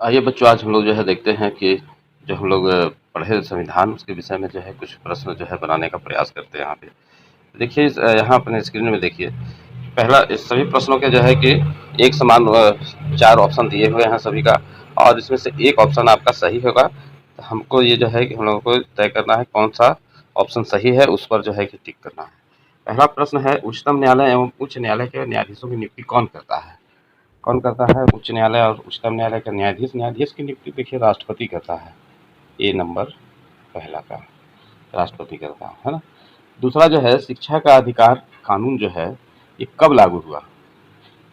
आइए बच्चों, आज हम लोग जो है देखते हैं कि जो हम लोग पढ़े संविधान उसके विषय में जो है कुछ प्रश्न जो है बनाने का प्रयास करते हैं यहाँ पे। देखिए यहाँ अपने स्क्रीन में देखिए, पहला इस सभी प्रश्नों के जो है कि एक समान 4 ऑप्शन दिए हुए हैं सभी का, और इसमें से एक ऑप्शन आपका सही होगा। तो हमको ये जो है कि हम लोगों को तय करना है कौन सा ऑप्शन सही है, उस पर जो है कि टिक करना है। पहला प्रश्न है, उच्चतम न्यायालय एवं उच्च न्यायालय के न्यायाधीशों की नियुक्ति कौन करता है? कौन करता है? उच्च न्यायालय और उच्चतम न्यायालय का न्यायाधीश। न्यायाधीश की नियुक्ति देखिए राष्ट्रपति करता है। ए नंबर पहला का राष्ट्रपति करता है ना। दूसरा जो है, शिक्षा का अधिकार कानून जो है ये कब लागू हुआ?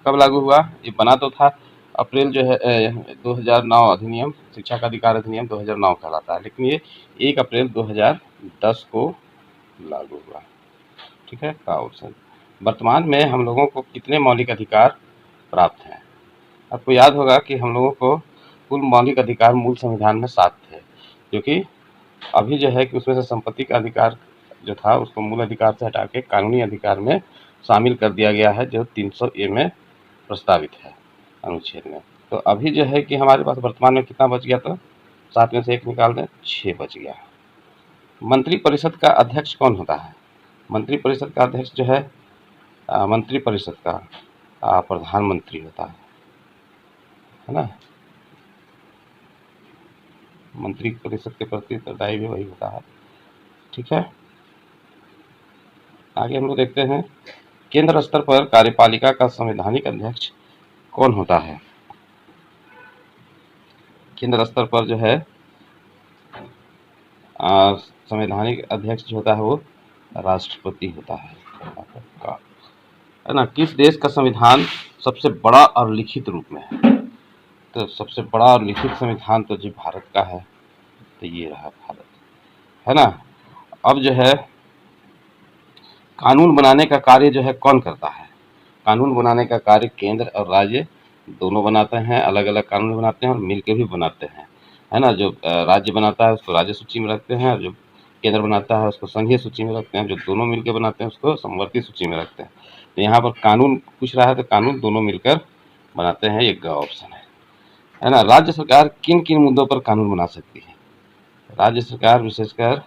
कब लागू हुआ? ये बना तो था अप्रैल जो है 2009 अधिनियम, शिक्षा का अधिकार अधिनियम 2009 कहलाता है, लेकिन ये 1 अप्रैल 2010 को लागू हुआ। ठीक है का ऑप्शन। वर्तमान में हम लोगों को कितने मौलिक अधिकार प्राप्त हैं? आपको याद होगा कि हम लोगों को कुल मौलिक अधिकार मूल संविधान में 7 थे, क्योंकि अभी जो है कि उसमें से संपत्ति का अधिकार जो था उसको मूल अधिकार से हटा के कानूनी अधिकार में शामिल कर दिया गया है, जो 300A में प्रस्तावित है अनुच्छेद में। तो अभी जो है कि हमारे पास वर्तमान में कितना बच गया? तो 7 में से 1 निकाल दें, 6 बच गया। मंत्रिपरिषद का अध्यक्ष कौन होता है? मंत्रिपरिषद का अध्यक्ष जो है मंत्रिपरिषद का प्रधानमंत्री होता है ना। मंत्री परिषद के प्रति उत्तरदायी भी वही होता है। ठीक है, आगे हम लोग देखते हैं, केंद्र स्तर पर कार्यपालिका का संवैधानिक अध्यक्ष कौन होता है? केंद्र स्तर पर जो है संवैधानिक अध्यक्ष जो होता है वो राष्ट्रपति होता है ना। किस देश का संविधान सबसे बड़ा और लिखित रूप में है? तो सबसे बड़ा और लिखित संविधान तो जी भारत का है, तो ये रहा भारत, है ना। अब जो है, कानून बनाने का कार्य जो है कौन करता है? कानून बनाने का कार्य केंद्र और राज्य दोनों बनाते हैं, अलग अलग कानून बनाते हैं और मिलकर भी बनाते हैं, है ना। जो राज्य बनाता है उसको राज्य सूची में रखते हैं, और जो केंद्र बनाता है उसको संघीय सूची में रखते हैं, जो दोनों मिलकर बनाते हैं उसको समवर्ती सूची में रखते हैं। तो यहाँ पर कानून पूछ रहा है, तो कानून दोनों मिलकर बनाते हैं, ये ऑप्शन है ना। राज्य सरकार किन किन मुद्दों पर कानून बना सकती है? राज्य सरकार विशेषकर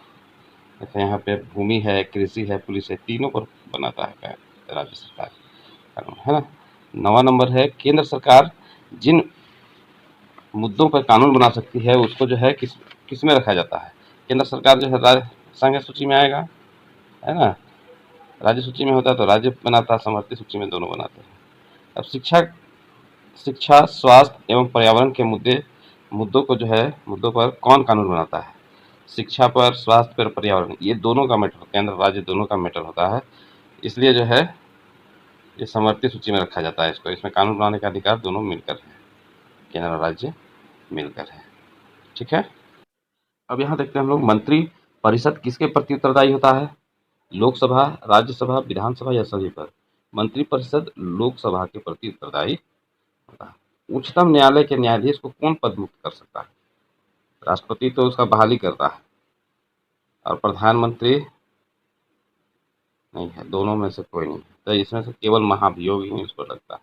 जैसे यहाँ पे भूमि है, कृषि है, पुलिस है, तीनों पर बनाता है राज्य सरकार कानून, है ना। 9वां नंबर है, केंद्र सरकार जिन मुद्दों पर कानून बना सकती है उसको जो है किस में रखा जाता है? केंद्र सरकार जो है संघ सूची में आएगा, है ना। राज्य सूची में होता है तो राज्य बनाता है, समवर्ती सूची में दोनों बनाते हैं। अब शिक्षा, स्वास्थ्य एवं पर्यावरण के मुद्दों को जो है मुद्दों पर कौन कानून बनाता है? शिक्षा पर, स्वास्थ्य पर, पर्यावरण, ये दोनों का मैटर, केंद्र राज्य दोनों का मैटर होता है, इसलिए जो है ये समवर्ती सूची में रखा जाता है इसको। इसमें कानून बनाने का अधिकार दोनों मिलकर है, केंद्र और राज्य मिलकर है। ठीक है, अब यहाँ देखते हैं हम लोग, मंत्री परिषद किसके प्रति उत्तरदायी होता है? लोकसभा, राज्यसभा, विधानसभा या सभी पर? मंत्री परिषद लोकसभा के प्रति उत्तरदायी होता है। उच्चतम न्यायालय के न्यायाधीश को कौन पद मुक्त कर सकता है? राष्ट्रपति तो उसका बहाली करता है, और प्रधानमंत्री नहीं है, दोनों में से कोई नहीं। तो इसमें से केवल महाभियोग ही इसको लगता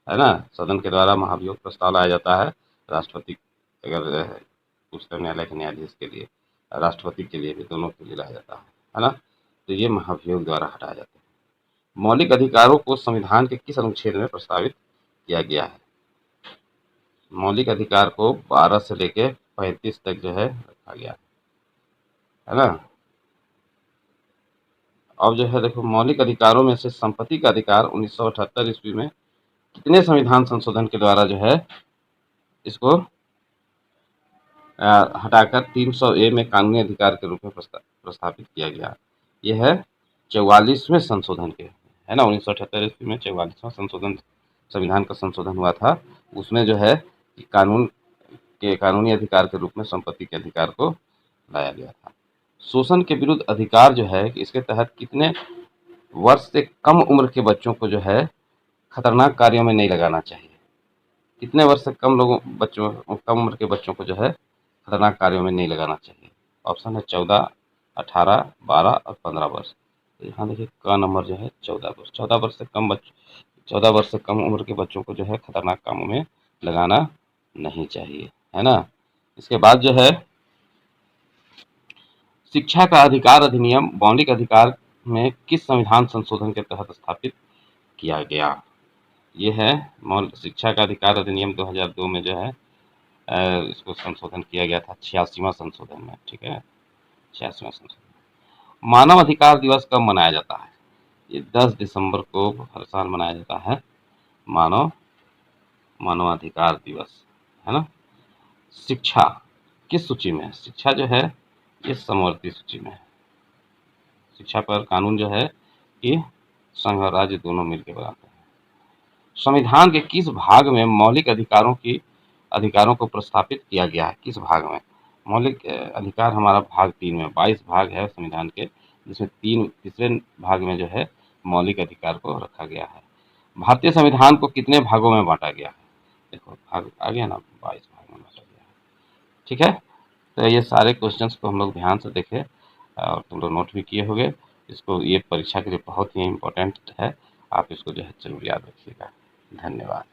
है ना। सदन के द्वारा महाभियोग प्रस्ताव लाया जाता है राष्ट्रपति, अगर उच्चतम न्यायालय के न्यायाधीश के लिए, राष्ट्रपति के लिए भी, दोनों के लिए लाया जाता है ना। तो ये महाभियोग द्वारा हटाया जाता है। मौलिक अधिकारों को संविधान के किस अनुच्छेद में प्रस्तावित किया गया है? मौलिक अधिकार को 12 से लेके 35 तक जो है रखा गया है ना। अब जो है देखो, मौलिक अधिकारों में से संपत्ति का अधिकार 1978 ईस्वी में कितने संविधान संशोधन के द्वारा जो है इसको हटाकर 300A में कानूनी अधिकार के रूप में प्रस्थापित किया गया? यह है 44वें संशोधन के, है ना। 1978 ईस्वी में 44वां संशोधन, संविधान का संशोधन हुआ था। उसमें जो है कानूनी अधिकार के रूप में संपत्ति के अधिकार को लाया गया था। शोषण के विरुद्ध अधिकार जो है इसके तहत कितने वर्ष से कम उम्र के बच्चों को जो है खतरनाक कार्यों में नहीं लगाना चाहिए? कितने वर्ष से कम कम उम्र के बच्चों को जो है खतरनाक कार्यों में नहीं लगाना चाहिए? ऑप्शन है 14, 18, 12 और 15 वर्ष। तो यहाँ देखिए का नंबर जो है 14 वर्ष। 14 वर्ष से कम उम्र के बच्चों को जो है खतरनाक कामों में लगाना नहीं चाहिए, है ना। इसके बाद जो है शिक्षा का अधिकार अधिनियम मौलिक अधिकार में किस संविधान संशोधन के तहत स्थापित किया गया। ये है मौलिक शिक्षा का अधिकार अधिनियम 2002 में जो है इसको संशोधन किया गया था 86वां संशोधन में, ठीक है, 86वां संशोधन। मानव अधिकार दिवस कब मनाया जाता है। ये 10 दिसंबर को हर साल मनाया जाता है मानव मानवाधिकार दिवस, है ना। शिक्षा किस सूची में है। शिक्षा जो है ये समवर्ती सूची में है। शिक्षा पर कानून जो है कि संघ और राज्य दोनों मिलकर बनाते हैं। संविधान के किस भाग में मौलिक अधिकारों को प्रस्तापित किया गया है। किस भाग में मौलिक अधिकार हमारा भाग 3 में 22 भाग है संविधान के, जिसमें तीसरे भाग में जो है मौलिक अधिकार को रखा गया है। भारतीय संविधान को कितने भागों में बांटा गया है। देखो भाग आ गया ना, 22 भाग में बांटा गया है, ठीक है। तो ये सारे क्वेश्चंस को हम लोग ध्यान से देखें और तुम लोग नोट भी किए होंगे। इसको ये परीक्षा के लिए बहुत ही इम्पोर्टेंट है, आप इसको जो है जरूर याद रखिएगा। धन्यवाद।